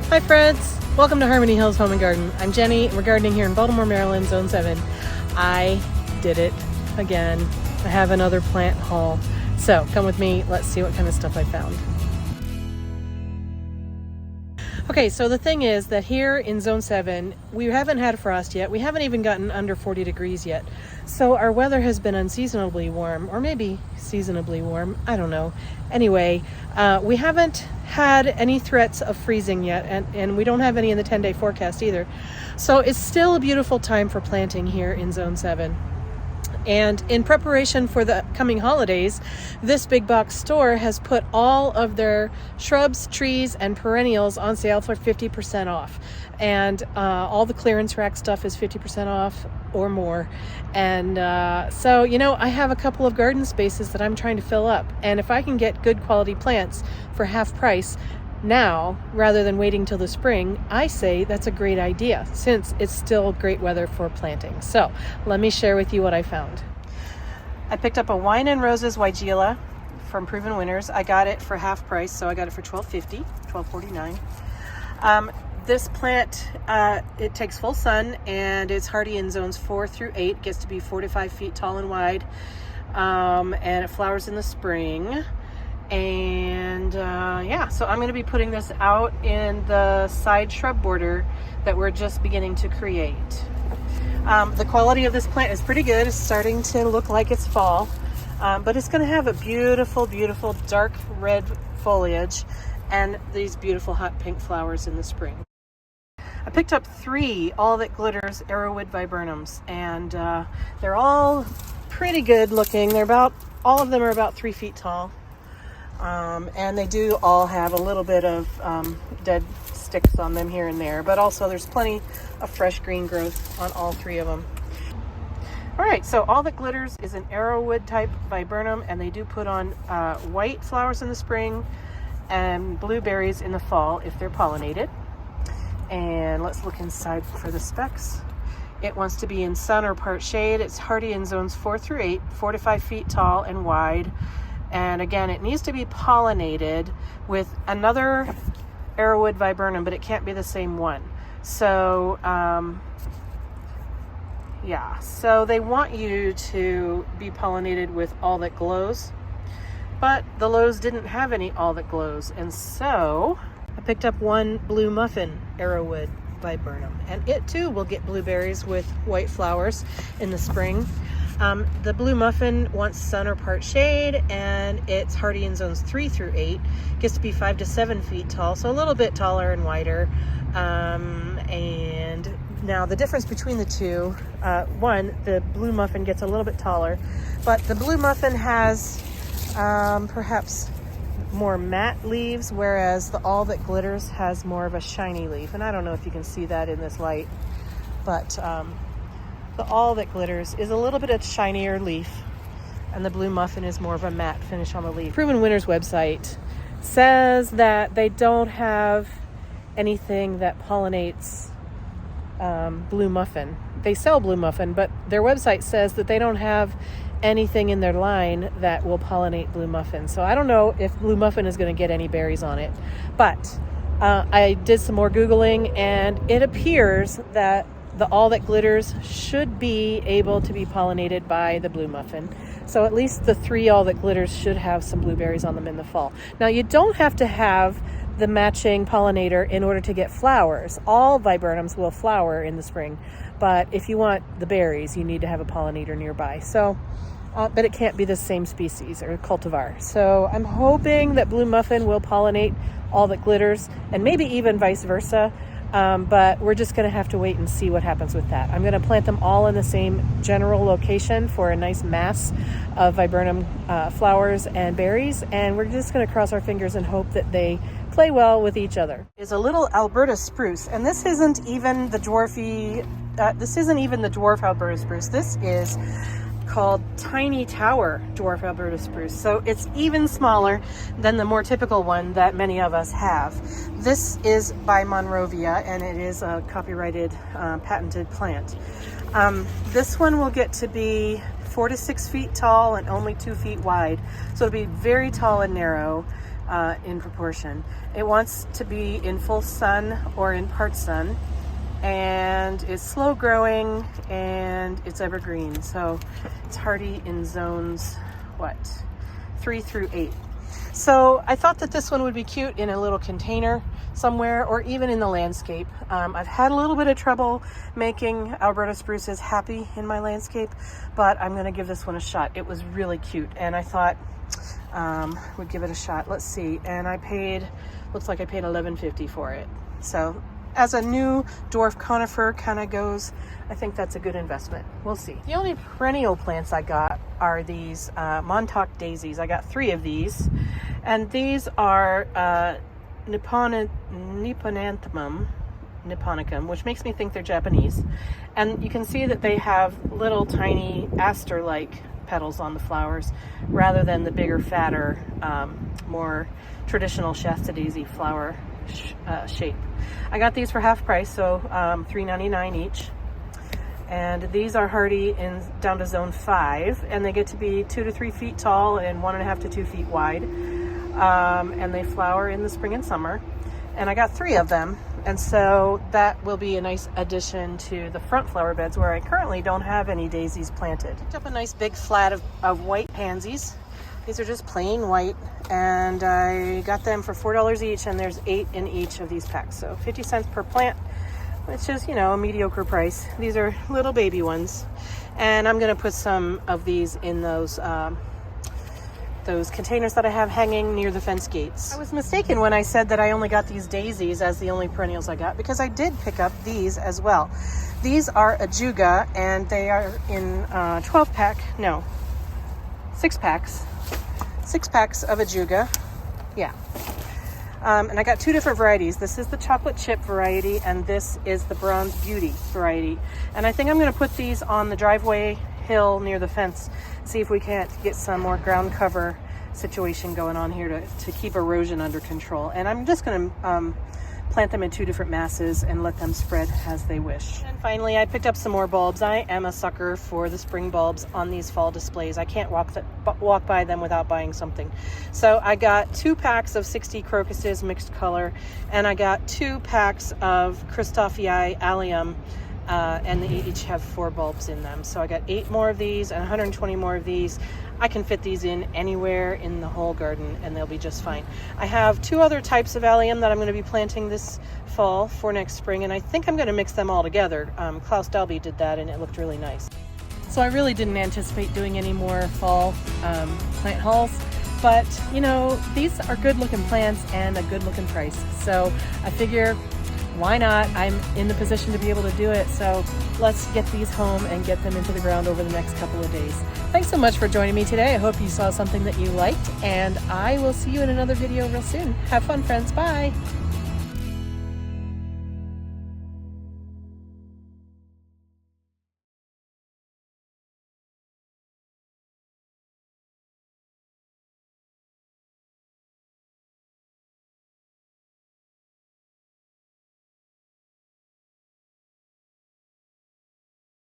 Hi friends, welcome to Harmony Hills Home and Garden. I'm Jenny and we're gardening here in Baltimore, Maryland, Zone 7. I did it again. I have another plant haul. So come with me, let's see what kind of stuff I found. Okay, so the thing is that here in Zone 7, we haven't had a frost yet. We haven't even gotten under 40 degrees yet. So our weather has been unseasonably warm, or maybe seasonably warm, I don't know. Anyway, we haven't had any threats of freezing yet, and we don't have any in the 10-day forecast either. So it's still a beautiful time for planting here in Zone 7. And in preparation for the coming holidays, this big box store has put all of their shrubs, trees, and perennials on sale for 50% off. And all the clearance rack stuff is 50% off or more. And so, you know, I have a couple of garden spaces that I'm trying to fill up. And if I can get good quality plants for half price now, rather than waiting till the spring, I say that's a great idea since it's still great weather for planting. So let me share with you what I found. I picked up a Wine and Roses Weigela from Proven Winners. I got it for half price, so I got it for $12.50, $12.49. This plant, it takes full sun and it's hardy in zones 4 through 8. It gets to be 4 to 5 feet tall and wide, and it flowers in the spring. And yeah, so I'm going to be putting this out in the side shrub border that we're just beginning to create. The quality of this plant is pretty good. It's starting to look like it's fall, but it's going to have a beautiful, beautiful dark red foliage and these beautiful hot pink flowers in the spring. I picked up 3 All That Glitters Arrowwood Viburnums, and they're all pretty good looking. All of them are about 3 feet tall. And they do all have a little bit of dead sticks on them here and there, but also there's plenty of fresh green growth on all 3 of them. All right, so All That Glitters is an arrowwood type viburnum, and they do put on white flowers in the spring and blueberries in the fall if they're pollinated. And let's look inside for the specs. It wants to be in sun or part shade. It's hardy in zones 4 through 8, 4 to 5 feet tall and wide. And again, it needs to be pollinated with another arrowwood viburnum, but it can't be the same one. So, yeah, so they want you to be pollinated with All That Glows, but the Lowe's didn't have any All That Glows. And so I picked up one Blue Muffin arrowwood viburnum, and it too will get blueberries with white flowers in the spring. The Blue Muffin wants sun or part shade, and it's hardy in zones 3 through 8. Gets to be 5 to 7 feet tall, so a little bit taller and wider. And now the difference between the two, one, the Blue Muffin gets a little bit taller, but the Blue Muffin has perhaps more matte leaves, whereas the All That Glitters has more of a shiny leaf. And I don't know if you can see that in this light, but the All That Glitters is a little bit of shinier leaf, and the Blue Muffin is more of a matte finish on the leaf. Proven Winners website says that they don't have anything that pollinates Blue Muffin. They sell Blue Muffin, but their website says that they don't have anything in their line that will pollinate Blue Muffin. So I don't know if Blue Muffin is going to get any berries on it, but I did some more Googling, and it appears that the All That Glitters should be able to be pollinated by the Blue Muffin. So at least the 3 All That Glitters should have some blueberries on them in the fall. Now, you don't have to have the matching pollinator in order to get flowers. All viburnums will flower in the spring, but if you want the berries, you need to have a pollinator nearby. So, but it can't be the same species or cultivar. So I'm hoping that Blue Muffin will pollinate All That Glitters, and maybe even vice versa. But we're just going to have to wait and see what happens with that. I'm going to plant them all in the same general location for a nice mass of viburnum flowers and berries, and we're just going to cross our fingers and hope that they play well with each other. Is a little Alberta spruce, and this isn't even the dwarf Alberta spruce. This is called Tiny Tower Dwarf Alberta Spruce. So it's even smaller than the more typical one that many of us have. This is by Monrovia, and it is a copyrighted, patented plant. This one will get to be 4 to 6 feet tall and only 2 feet wide. So it'll be very tall and narrow. in proportion. It wants to be in full sun or in part sun, and it's slow growing and it's evergreen. So it's hardy in zones, 3 through 8. So I thought that this one would be cute in a little container somewhere, or even in the landscape. I've had a little bit of trouble making Alberta spruces happy in my landscape, but I'm going to give this one a shot. It was really cute, and I thought we'd give it a shot. Let's see. And looks like I paid $11.50 for it. So as a new dwarf conifer kind of goes, I think that's a good investment. We'll see. The only perennial plants I got are these Montauk daisies. I got 3 of these, and these are nipponicum, which makes me think they're Japanese. And you can see that they have little tiny aster-like petals on the flowers, rather than the bigger, fatter, more traditional Shasta daisy flower shape. I got these for half price, so $3.99 each. And these are hardy down to zone 5, and they get to be 2 to 3 feet tall and 1.5 to 2 feet wide. And they flower in the spring and summer. And I got 3 of them, and so that will be a nice addition to the front flower beds where I currently don't have any daisies planted. Picked up a nice big flat of white pansies. These are just plain white, and I got them for $4 each, and there's 8 in each of these packs, so 50 cents per plant, which is, a mediocre price. These are little baby ones, and I'm going to put some of these in those containers that I have hanging near the fence gates. I was mistaken when I said that I only got these daisies as the only perennials I got, because I did pick up these as well. These are Ajuga, and they are in 6 packs. 6 packs of Ajuga. Yeah. And I got 2 different varieties. This is the chocolate chip variety, and this is the bronze beauty variety. And I think I'm going to put these on the driveway hill near the fence, see if we can't get some more ground cover situation going on here to keep erosion under control. And I'm just going to plant them in 2 different masses and let them spread as they wish. And finally, I picked up some more bulbs. I am a sucker for the spring bulbs on these fall displays. I can't walk by them without buying something. So I got 2 packs of 60 crocuses mixed color, and I got 2 packs of Christophii allium, and they each have 4 bulbs in them. So I got 8 more of these and 120 more of these. I can fit these in anywhere in the whole garden, and they'll be just fine. I have 2 other types of allium that I'm going to be planting this fall for next spring, and I think I'm going to mix them all together. Klaus Dalby did that, and it looked really nice. So I really didn't anticipate doing any more fall plant hauls, but these are good looking plants and a good looking price. So I figure, why not? I'm in the position to be able to do it, so let's get these home and get them into the ground over the next couple of days. Thanks so much for joining me today. I hope you saw something that you liked, and I will see you in another video real soon. Have fun, friends. Bye.